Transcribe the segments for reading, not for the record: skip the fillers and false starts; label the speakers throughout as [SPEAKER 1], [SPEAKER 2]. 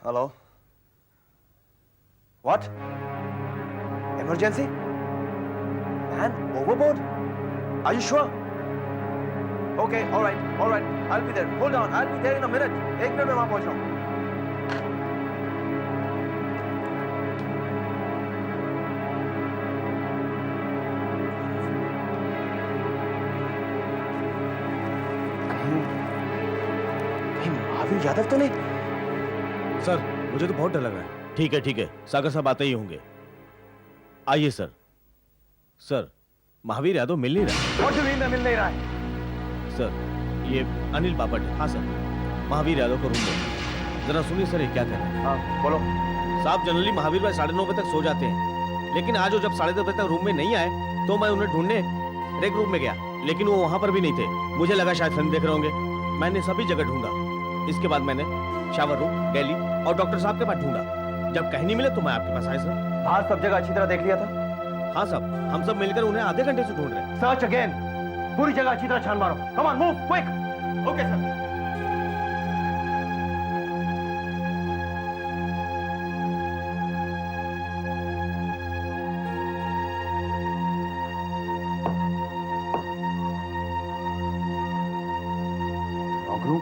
[SPEAKER 1] Hello? What? Emergency? Man overboard? Are you sure? Okay, all right. I'll be there. Hold on, I'll be there in a minute. 1 minute में वहां पहुंच रहा हूं. कहीं महावीर यादव तो नहीं?
[SPEAKER 2] सर मुझे तो बहुत डर लग रहा है। ठीक है सागर साहब आते ही होंगे। आइए सर। सर महावीर यादव मिल नहीं रहा।
[SPEAKER 1] What do you mean मैं मिल नहीं रहा है?
[SPEAKER 2] सर ये अनिल बापट है। हाँ सर, महावीर यादव को रूम दो। जरा सुनिए सर, ये क्या कह रहे हैं।
[SPEAKER 1] हाँ बोलो।
[SPEAKER 2] साहब जनरली महावीर भाई 9:30 बजे तक सो जाते हैं, लेकिन आज वो जब 10:30 बजे तक रूम में नहीं आए तो मैं उन्हें ढूंढने ब्रेक रूम में गया, लेकिन वो वहां पर भी नहीं थे। मुझे लगा शायद फिल्म देख रहे होंगे। मैंने सभी जगह ढूंढा। इसके बाद मैंने शावर रूम, गैली और डॉक्टर साहब के पास ढूंढा। जब कहीं नहीं मिले तो मैं आपके पास आया सर।
[SPEAKER 1] बाहर सब जगह अच्छी तरह देख लिया था?
[SPEAKER 2] हाँ साहब, हम सब मिलकर उन्हें आधे घंटे से ढूंढ रहे हैं।
[SPEAKER 1] Search again. पूरी जगह अच्छी तरह छान मारो। Come on, move quick. Okay sir. Room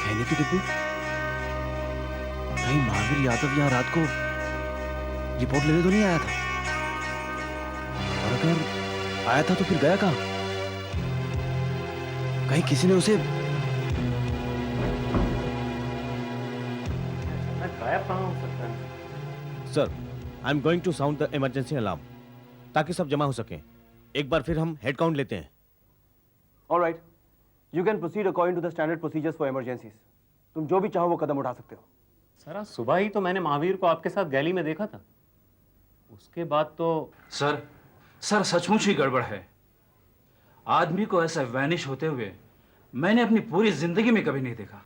[SPEAKER 1] कहने की डिब्बी। कहीं महावीर यादव यहाँ रात को रिपोर्ट लेने तो नहीं आया था? और अगर आया था तो फिर गया कहाँ? कहीं किसी ने उसे गायब कहाँ हो सकता है?
[SPEAKER 2] Sir I am going to sound the emergency alarm ताकि सब जमा हो सकें। एक बार फिर हम हेड काउंट लेते हैं।
[SPEAKER 1] All right. You can proceed according to the standard procedures for emergencies. तुम जो भी चाहो वो कदम उठा सकते हो।
[SPEAKER 3] सर आज सुबह ही तो मैंने महावीर को आपके साथ गैली में देखा था। उसके बाद तो
[SPEAKER 4] सर सचमुच ही गड़बड़ है। आदमी को ऐसा वैनिश होते हुए मैंने अपनी पूरी जिंदगी में कभी नहीं देखा।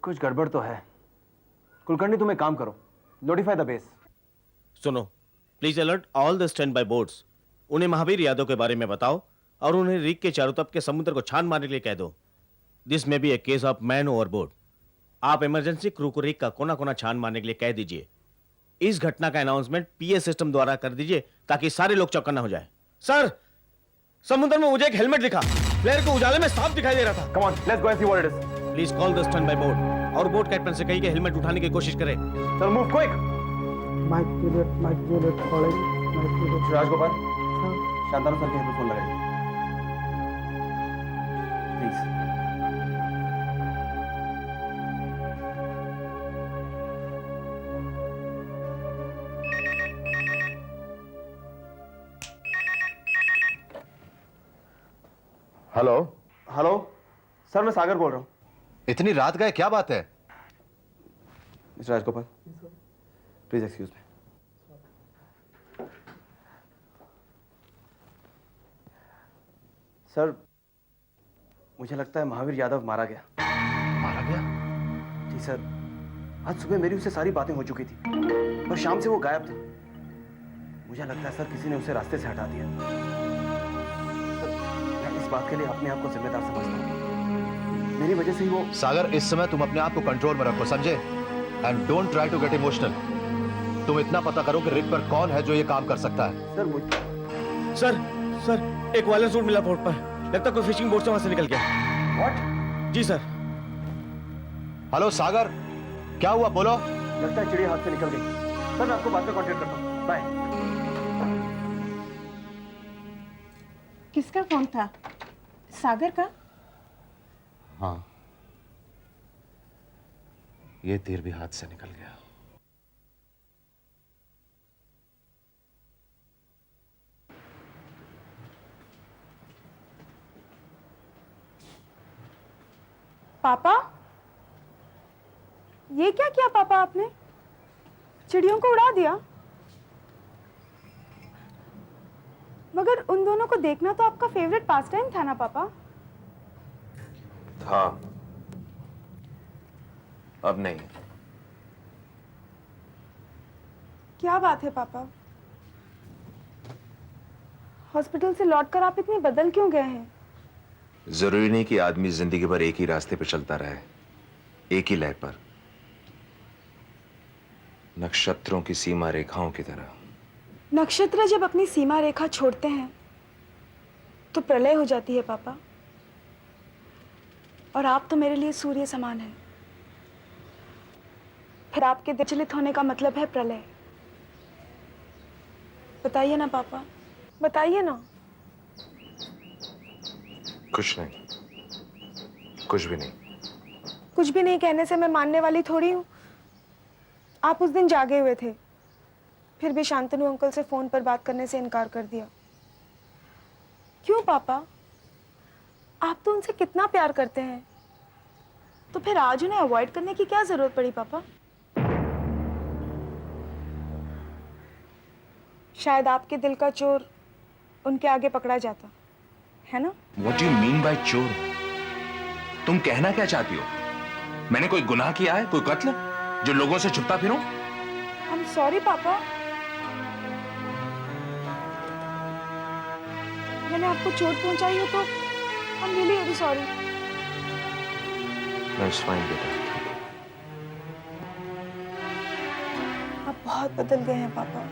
[SPEAKER 1] कुछ गड़बड़ तो है। कुलकर्णी तुम एक काम करो, नोटिफाई द बेस।
[SPEAKER 2] सुनो, please alert all the stand by boats. उन्हें महावीर यादव के बारे में बताओ और उन्हें रीक के चारों तरफ के समुद्र को छान मारने के लिए कह दो। This may be a case of man overboard. आप इमरजेंसी क्रू को रीक का कोना कोना छान मारने के लिए कह दीजिए। इस घटना का अनाउंसमेंट पीए सिस्टम द्वारा कर दीजिए ताकि सारे लोग चौकन्ना हो जाए। सर समुद्र में मुझे एक हेलमेट दिखा, फ्लेयर को उजाले में साफ दिखाई दे रहा था।
[SPEAKER 1] Come on, let's go and see what it is.
[SPEAKER 2] Please call the stand by boat और बोट कैप्टन से कहिए कि हेलमेट उठाने की कोशिश करें।
[SPEAKER 1] Sir, move quick.
[SPEAKER 5] Mike Juliet calling. Mike Juliet.
[SPEAKER 1] Rajagopal,
[SPEAKER 5] Sir.
[SPEAKER 1] Shantanu sir के यहाँ पे फोन लगाइए। प्लीज।
[SPEAKER 6] हेलो।
[SPEAKER 1] हेलो सर, मैं सागर बोल रहा हूँ।
[SPEAKER 6] इतनी रात गए, क्या बात है?
[SPEAKER 1] Mister Rajagopal, please excuse me. Sir मुझे लगता है महावीर यादव मारा गया।
[SPEAKER 6] मारा गया?
[SPEAKER 1] जी सर, आज सुबह मेरी उससे सारी बातें हो चुकी थी और शाम से वो गायब थे। मुझे लगता है सर किसी ने उसे रास्ते से हटा दिया। सर मैं इस बात के लिए अपने आप को जिम्मेदार समझता हूँ। मेरी वजह से ही वो।
[SPEAKER 6] सागर, इस समय तुम अपने आप को कंट्रोल में रखो, समझे? And don't try to get emotional. तुम इतना पता करो कि रिक पर कौन है जो ये काम कर सकता है।
[SPEAKER 1] सर मुझे।
[SPEAKER 2] सर एक वायरलेस सूट मिला पोर्ट पर। लगता कोई फिशिंग बोट से वहां से निकल गया।
[SPEAKER 1] व्हाट?
[SPEAKER 2] जी सर।
[SPEAKER 6] हेलो सागर, क्या हुआ बोलो?
[SPEAKER 1] लगता है चिड़िया हाथ से निकल गई। सर मैं आपको बाद में कांटेक्ट करता हूँ। बाय।
[SPEAKER 7] किसका फोन था? सागर का?
[SPEAKER 6] हाँ, ये तीर भी हाथ से निकल गया।
[SPEAKER 7] पापा, ये क्या किया पापा आपने? चिड़ियों को उड़ा दिया? मगर उन दोनों को देखना तो आपका फेवरेट पास टाइम था ना पापा?
[SPEAKER 8] था, अब नहीं।
[SPEAKER 7] क्या बात है पापा? हॉस्पिटल से लौटकर आप इतने बदल क्यों गए हैं?
[SPEAKER 8] जरूरी नहीं कि आदमी जिंदगी भर एक ही रास्ते पर चलता रहे, एक ही लय पर, नक्षत्रों की सीमा रेखाओं की तरह।
[SPEAKER 7] नक्षत्र जब अपनी सीमा रेखा छोड़ते हैं तो प्रलय हो जाती है पापा। और आप तो मेरे लिए सूर्य समान हैं। फिर आपके विचलित होने का मतलब है प्रलय। बताइए ना पापा, बताइए ना।
[SPEAKER 8] कुछ नहीं, कुछ भी नहीं।
[SPEAKER 7] कुछ भी नहीं कहने से मैं मानने वाली थोड़ी हूँ। आप उस दिन जागे हुए थे, फिर भी शांतनु अंकल से फोन पर बात करने से इनकार कर दिया। क्यों पापा? आप तो उनसे कितना प्यार करते हैं, तो फिर आज उन्हें अवॉइड करने की क्या जरूरत पड़ी पापा? शायद आपके दिल का चोर उनके आगे पकड़ा जाता है ना?
[SPEAKER 8] What do you mean by चोर? तुम कहना क्या चाहती हो? मैंने कोई गुनाह किया है, कोई कत्ल जो लोगों से छुपता फिरूं?
[SPEAKER 7] I'm sorry पापा। मैंने आपको चोट पहुंचाई हो तो I'm really very sorry।
[SPEAKER 8] That's fine बेटा।
[SPEAKER 7] आप बहुत बदल गए हैं पापा।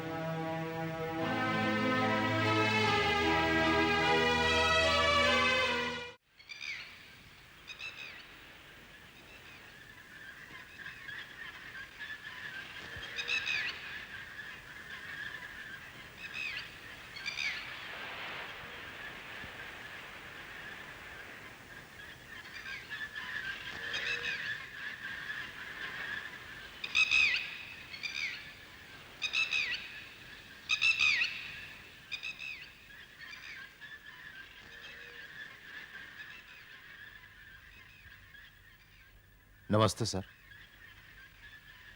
[SPEAKER 6] नमस्ते सर।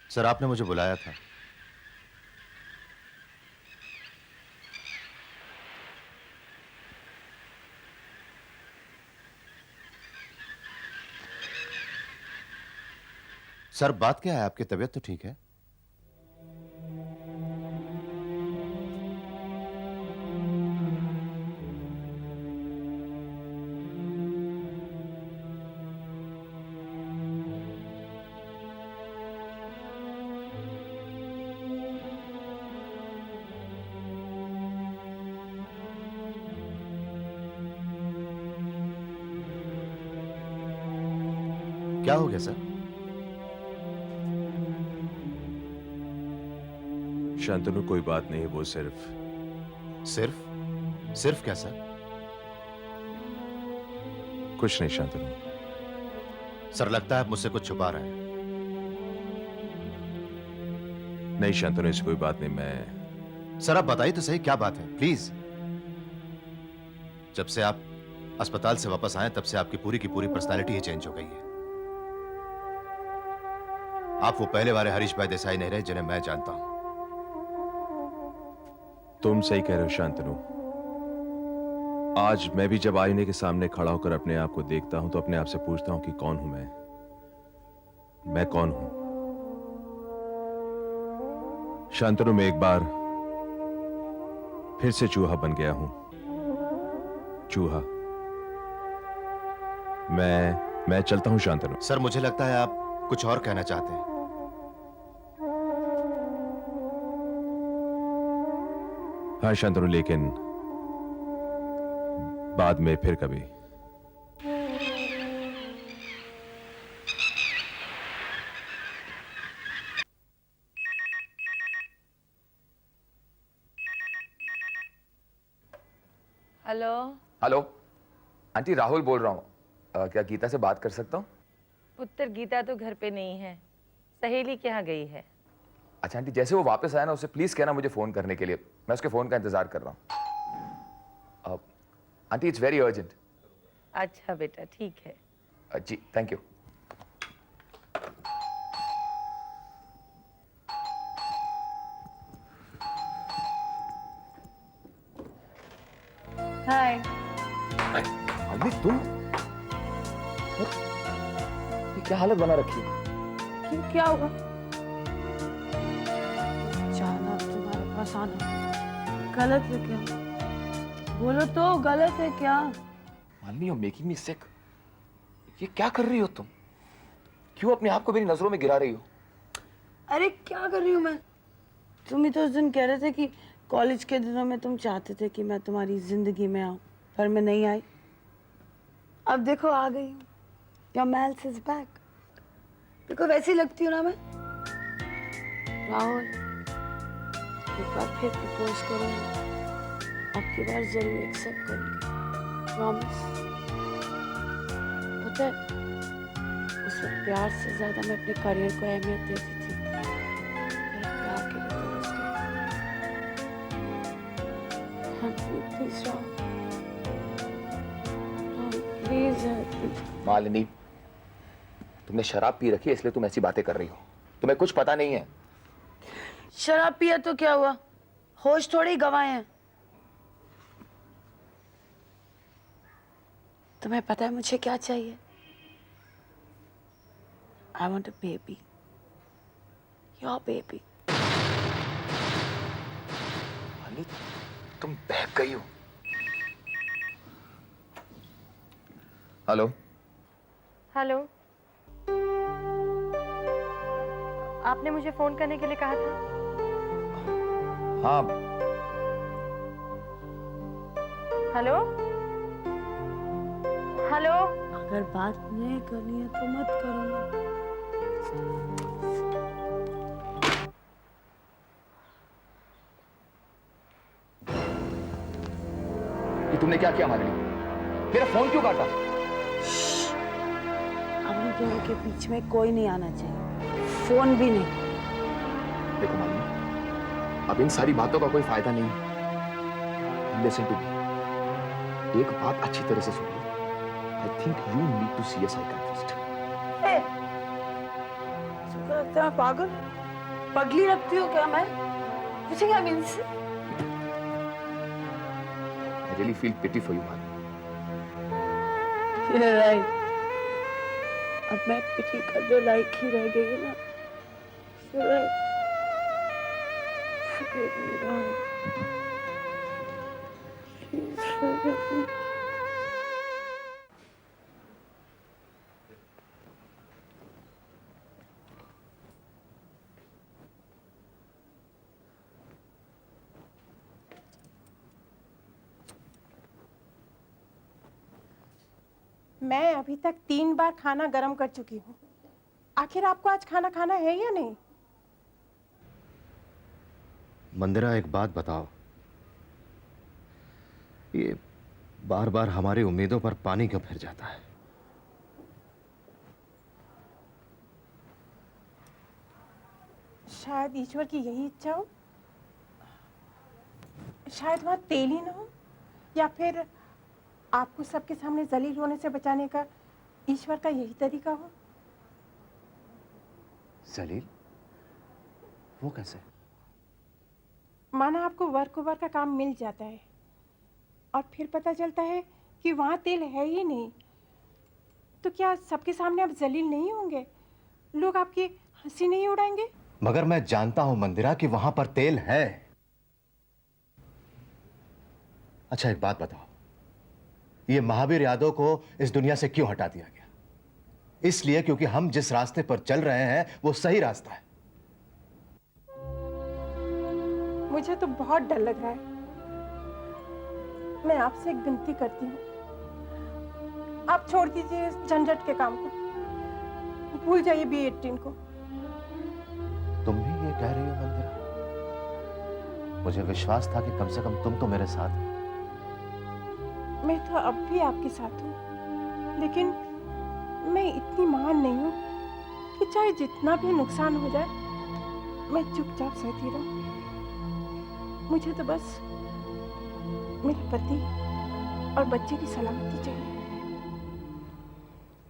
[SPEAKER 6] सर आपने मुझे बुलाया था। सर बात क्या है? आपकी तबीयत तो ठीक है? क्या हो गया सर?
[SPEAKER 8] शांतनु कोई बात नहीं, वो सिर्फ
[SPEAKER 6] सिर्फ क्या सर?
[SPEAKER 8] कुछ नहीं शांतनु।
[SPEAKER 6] सर लगता है आप मुझसे कुछ छुपा रहे हैं।
[SPEAKER 8] नहीं शांतनु, ऐसी कोई बात नहीं। मैं
[SPEAKER 6] सर आप बताइए तो सही, क्या बात है प्लीज। जब से आप अस्पताल से वापस आए तब से आपकी पूरी की पूरी पर्सनालिटी ही चेंज हो गई है। आप वो पहले वाले हरीश भाई देसाई नहीं रहे जिन्हें मैं जानता हूं।
[SPEAKER 8] तुम सही कह रहे हो शांतनु। आज मैं भी जब आईने के सामने खड़ा होकर अपने आप को देखता हूं तो अपने आप से पूछता हूं कि कौन हूं मैं कौन हूं? शांतनु मैं एक बार फिर से चूहा बन गया हूं। चूहा। मैं चलता हूं शांतनु।
[SPEAKER 6] सर मुझे लगता है आप कुछ और कहना चाहते हैं।
[SPEAKER 8] हाँ शांतनु, लेकिन बाद में फिर कभी।
[SPEAKER 9] हेलो।
[SPEAKER 10] हेलो आंटी, राहुल बोल रहा हूँ। क्या गीता से बात कर सकता हूँ?
[SPEAKER 9] पुत्र गीता तो घर पे नहीं है, सहेली के यहाँ गई है।
[SPEAKER 10] अच्छा आंटी, जैसे वो वापस आया ना उसे प्लीज कहना मुझे फोन करने के लिए। मैं उसके फोन का इंतजार कर रहा हूँ। Aunty it's very urgent.
[SPEAKER 9] अच्छा बेटा ठीक है।
[SPEAKER 10] जी थैंक यू।
[SPEAKER 9] हाय।
[SPEAKER 10] अभी तुम? ये क्या हालत बना रखी है?
[SPEAKER 7] क्यों, क्या होगा? जाना तुम्हारे पास आना गलत है क्या? बोलो तो, गलत है क्या?
[SPEAKER 10] Malini, you're making me sick. ये क्या कर रही हो तुम? क्यों अपने आप को मेरी नजरों में गिरा रही हो?
[SPEAKER 11] अरे क्या कर रही हूँ मैं? तुम ही तो उस दिन कह रहे थे कि कॉलेज के दिनों में तुम चाहते थे कि मैं तुम्हारी जिंदगी में आऊं, पर मैं नहीं आई। अब देखो आ गई हूँ। Your Miles is back. देखो वैसी लगती हूँ ना मैं? राहुल, एक बार फिर प्रपोज करूँगी। आपकी बार जरूर एक्सेप्ट करूँगी। प्रॉमिस। पता है, उस वक्त प्यार से ज्यादा मैं अपने करियर को अहमियत देती थी। मेरा प्यार के लिए तरस गई। Please Rahul, please help me.
[SPEAKER 10] Malini, तुमने शराब पी रखी है इसलिए तुम ऐसी बातें कर रही हो। तुम्हें कुछ पता नहीं है।
[SPEAKER 11] शराब पिया तो क्या हुआ? होश थोड़ी गंवाए हैं। तुम्हें पता है मुझे क्या चाहिए? I want a baby. Your baby.
[SPEAKER 10] Malini, तुम बहक गई हो। हेलो।
[SPEAKER 9] हेलो, आपने मुझे फोन करने के लिए कहा था।
[SPEAKER 10] हाँ।
[SPEAKER 9] हेलो हेलो,
[SPEAKER 11] अगर बात नहीं करनी है तो मत करो ना।
[SPEAKER 10] ये तुमने क्या किया मालिनी? मेरा फोन क्यों काटा?
[SPEAKER 11] अब हम दोनों के बीच में कोई नहीं आना चाहिए, फोन भी नहीं।
[SPEAKER 10] देखो मालिनी, अब इन सारी बातों का कोई फायदा नहीं है। लिसन टू मी, एक बात अच्छी तरह से सुन लो। I think you need to see a psychiatrist.
[SPEAKER 11] ए, लगता है पागल, पगली लगती हो क्या मैं? मुझे क्या means?
[SPEAKER 10] I really feel pity for you, Malini.
[SPEAKER 11] You're right. अब मैं पिटी करने लायक ही रह गई ना। You're right. Forgive me, darling. Please forgive me.
[SPEAKER 5] मैं अभी तक 3 बार खाना गर्म कर चुकी हूँ। आखिर आपको आज खाना खाना है या नहीं?
[SPEAKER 6] मंदिरा, एक बात बताओ, ये बार बार हमारी उम्मीदों पर पानी क्यों फिर जाता है?
[SPEAKER 5] शायद ईश्वर की यही इच्छा हो। शायद वहाँ तेल ही ना हो, या फिर आपको सबके सामने जलील होने से बचाने का ईश्वर का यही तरीका हो।
[SPEAKER 6] जलील? वो कैसे?
[SPEAKER 5] माना आपको वर्क का काम मिल जाता है और फिर पता चलता है कि वहाँ तेल है ही नहीं, तो क्या सबके सामने आप जलील नहीं होंगे? लोग आपकी हंसी नहीं उड़ाएंगे?
[SPEAKER 6] मगर मैं जानता हूं मंदिरा कि वहां पर तेल है। अच्छा, एक बात बताओ, ये महावीर यादव को इस दुनिया से क्यों हटा दिया गया? इसलिए क्योंकि हम जिस रास्ते पर चल रहे हैं वो सही रास्ता है।
[SPEAKER 5] मुझे तो बहुत डर लग रहा है। मैं आपसे एक विनती करती हूँ, आप छोड़ दीजिए इस झंझट के काम को, भूल जाइए B18 को।
[SPEAKER 6] तुम भी ये कह रही हो मंदिरा? मुझे विश्वास था कि कम से कम तुम तो मेरे साथ हो।
[SPEAKER 5] मैं तो अब भी आपके साथ हूँ, लेकिन मैं इतनी महान नहीं हूँ कि चाहे जितना भी नुकसान हो जाए मैं चुपचाप सहती रहूं। मुझे तो बस मेरे पति और बच्चे की सलामती चाहिए।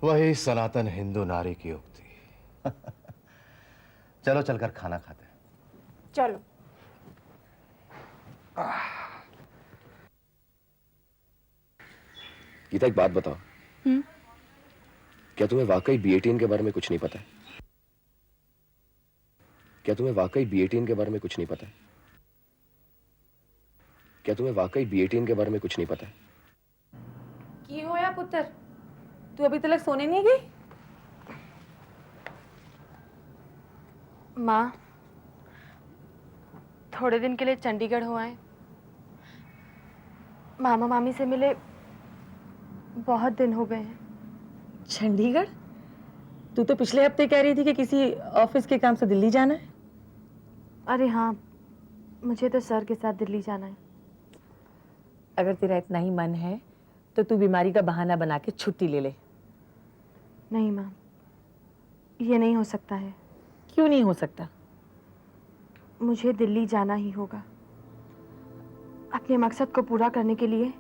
[SPEAKER 6] वही सनातन हिंदू नारी की उक्ति। चलो चलकर खाना खाते हैं।
[SPEAKER 5] चलो।
[SPEAKER 10] गीता, एक बात बताओ। क्या तुम्हें वाकई B18 के बारे में कुछ नहीं पता है? क्या तुम्हें वाकई B18 के बारे में कुछ नहीं पता है? क्या तुम्हें वाकई B18 के बारे में कुछ नहीं पता है?
[SPEAKER 9] की होया पुत्र, तू अभी तक सोने नहीं गई? माँ, थोड़े दिन के लिए चंडीगढ़ हो आए। मामा मामी से मिले बहुत दिन हो गए हैं।
[SPEAKER 12] चंडीगढ़? तू तो पिछले हफ्ते कह रही थी कि किसी ऑफिस के काम से दिल्ली जाना है।
[SPEAKER 9] अरे हाँ, मुझे तो सर के साथ दिल्ली जाना है।
[SPEAKER 12] अगर तेरा इतना ही मन है तो तू बीमारी का बहाना बना के छुट्टी ले ले।
[SPEAKER 9] नहीं माँ, ये नहीं हो सकता है।
[SPEAKER 12] क्यों नहीं हो सकता?
[SPEAKER 9] मुझे दिल्ली जाना ही होगा। अपने मकसद को पूरा करने के लिए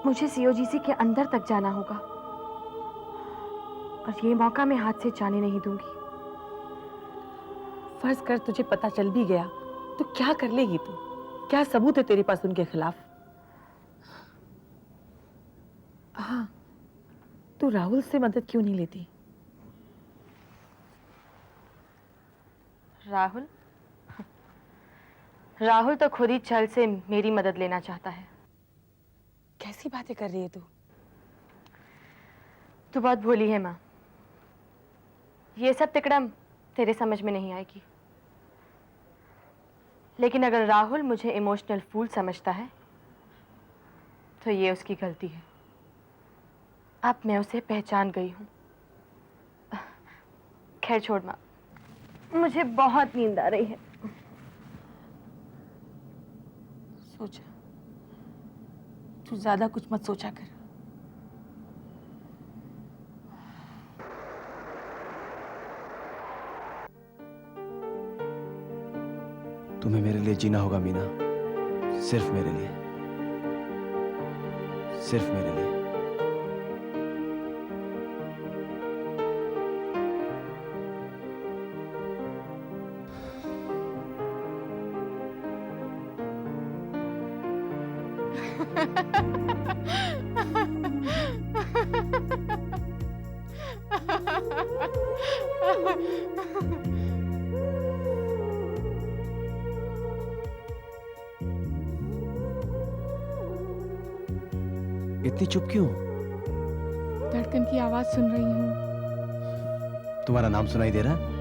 [SPEAKER 9] मुझे COGC के अंदर तक जाना होगा, और ये मौका मैं हाथ से जाने नहीं दूंगी।
[SPEAKER 12] फर्ज कर तुझे पता चल भी गया तो क्या कर लेगी तू? क्या सबूत है तेरे पास उनके खिलाफ? हाँ, तू राहुल से मदद क्यों नहीं लेती?
[SPEAKER 9] राहुल? राहुल तो खुद ही छल से मेरी मदद लेना चाहता है।
[SPEAKER 12] कैसी बातें कर रही है तू?
[SPEAKER 9] तू बहुत भोली है माँ। ये सब तिकड़म तेरे समझ में नहीं आएगी। लेकिन अगर राहुल मुझे इमोशनल फूल समझता है तो ये उसकी गलती है। अब मैं उसे पहचान गई हूँ। खैर छोड़ माँ, मुझे बहुत नींद आ रही है।
[SPEAKER 12] सोचा, तू ज्यादा कुछ मत सोचा कर।
[SPEAKER 1] तुम्हें मेरे लिए जीना होगा मीना, सिर्फ मेरे लिए, सिर्फ मेरे लिए। इतनी चुप क्यों?
[SPEAKER 5] धड़कन की आवाज सुन रही हूँ।
[SPEAKER 1] तुम्हारा नाम सुनाई दे रहा है?